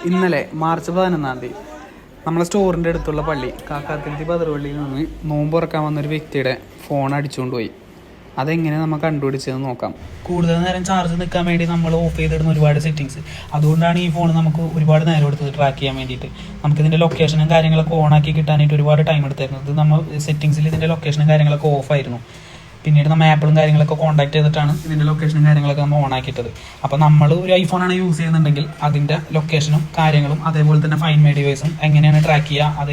ഇന്നലെ മാർച്ച് 11 നമ്മളെ സ്റ്റോറിൻ്റെ അടുത്തുള്ള പള്ളി കാക്കാത്തിരുത്തി ബദർപള്ളിയിൽ നിന്ന് നോമ്പ് തുറക്കാൻ വന്നൊരു വ്യക്തിയുടെ ഫോൺ അടിച്ചുകൊണ്ട് പോയി. അതെങ്ങനെ നമ്മൾ കണ്ടുപിടിച്ചതെന്ന് നോക്കാം. കൂടുതൽ നേരം ചാർജ് നിൽക്കാൻ വേണ്ടി നമ്മൾ ഓഫ് ചെയ്തിടുന്ന ഒരുപാട് സെറ്റിങ്സ്. അതുകൊണ്ടാണ് ഈ ഫോൺ നമുക്ക് ഒരുപാട് നേരം എടുത്തത് ട്രാക്ക് ചെയ്യാൻ വേണ്ടിയിട്ട്. നമുക്കിതിൻ്റെ ലൊക്കേഷനും കാര്യങ്ങളൊക്കെ ഓണാക്കി കിട്ടാനായിട്ട് ഒരുപാട് ടൈം എടുത്തായിരുന്നു. ഇത് നമ്മൾ സെറ്റിങ്സിൽ ഇതിൻ്റെ ലൊക്കേഷനും കാര്യങ്ങളൊക്കെ ഓഫായിരുന്നു. പിന്നീട് നമ്മൾ ആപ്പിളും കാര്യങ്ങളൊക്കെ കോൺടാക്ട് ചെയ്തിട്ടാണ് ഇതിൻ്റെ ലൊക്കേഷനും കാര്യങ്ങളൊക്കെ നമ്മൾ ഓൺ ആക്കിയിട്ടത്. അപ്പോൾ നമ്മൾ ഒരു ഐഫോണാണ് യൂസ് ചെയ്യുന്നുണ്ടെങ്കിൽ അതിൻ്റെ ലൊക്കേഷനും കാര്യങ്ങളും അതേപോലെ തന്നെ ഫൈൻ മൈ ഡിവൈസും എങ്ങനെയാണ് ട്രാക്ക് ചെയ്യുക, അത്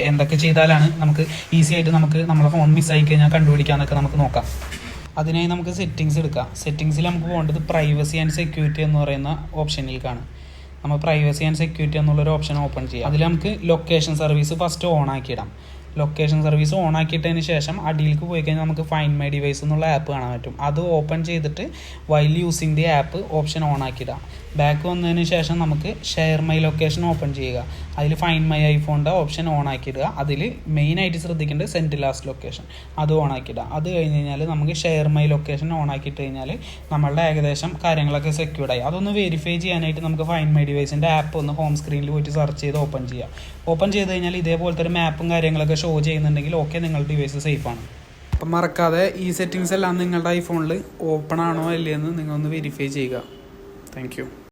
എന്തൊക്കെ ചെയ്താലാണ് നമുക്ക് ഈസി ആയിട്ട് നമുക്ക് നമ്മളെ ഫോൺ മിസ്സായി കഴിഞ്ഞാൽ കണ്ടുപിടിക്കാമെന്നൊക്കെ നമുക്ക് നോക്കാം. അതിനായി നമുക്ക് സെറ്റിങ്സ് എടുക്കാം. സെറ്റിങ്സിൽ നമുക്ക് പോകേണ്ടത് പ്രൈവസി ആൻഡ് സെക്യൂരിറ്റി എന്ന് പറയുന്ന ഓപ്ഷനിലേക്കാണ്. നമ്മൾ പ്രൈവസി ആൻഡ് സെക്യൂരിറ്റി എന്നുള്ളൊരു ഓപ്ഷൻ ഓപ്പൺ ചെയ്യാം. അതിൽ നമുക്ക് ലൊക്കേഷൻ സർവീസ് ഫസ്റ്റ് ഓൺ ആക്കിയിടാം. ലൊക്കേഷൻ സർവീസ് ഓൺ ആക്കിയിട്ടതിന് ശേഷം അടിയിലേക്ക് പോയി കഴിഞ്ഞാൽ നമുക്ക് ഫൈൻഡ് മൈ ഡിവൈസ് എന്നുള്ള ആപ്പ് കാണാൻ പറ്റും. അത് ഓപ്പൺ ചെയ്തിട്ട് while using the app option on ആക്കിയിടാം. ബാക്ക് വന്നതിന് ശേഷം നമുക്ക് ഷെയർ മൈ ലൊക്കേഷൻ ഓപ്പൺ ചെയ്യുക. അതിൽ ഫൈൻഡ് മൈ ഐഫോണിൻ്റെ ഓപ്ഷൻ ഓൺ ആക്കിയിടുക. അതിൽ മെയിനായിട്ട് ശ്രദ്ധിക്കേണ്ടത് സെൻഡ് ലാസ്റ്റ് ലൊക്കേഷൻ അത് ഓൺ ആക്കിയിടുക. അത് കഴിഞ്ഞ് കഴിഞ്ഞാൽ നമുക്ക് ഷെയർ മൈ ലൊക്കേഷൻ ഓൺ ആക്കിയിട്ട് കഴിഞ്ഞാൽ നമ്മളുടെ ഏകദേശം കാര്യങ്ങളൊക്കെ സെക്യൂർഡായി. അതൊന്ന് വെരിഫൈ ചെയ്യാനായിട്ട് നമുക്ക് ഫൈൻഡ് മൈ ഡിവൈസിൻ്റെ ആപ്പ് ഒന്ന് ഹോം സ്ക്രീനിൽ പോയിട്ട് സെർച്ച് ചെയ്ത് ഓപ്പൺ ചെയ്യാം. ഓപ്പൺ ചെയ്ത് കഴിഞ്ഞാൽ ഇതേപോലത്തെ ഒരു മാപ്പും കാര്യങ്ങളൊക്കെ ഷോ ചെയ്യുന്നുണ്ടെങ്കിൽ ഓക്കെ, നിങ്ങളുടെ ഡിവൈസ് സേഫാണ്. അപ്പം മറക്കാതെ ഈ സെറ്റിങ്സ് എല്ലാം നിങ്ങളുടെ ഐഫോണിൽ ഓപ്പൺ ആണോ അല്ലേ എന്ന് നിങ്ങളൊന്ന് വെരിഫൈ ചെയ്യുക. Thank you.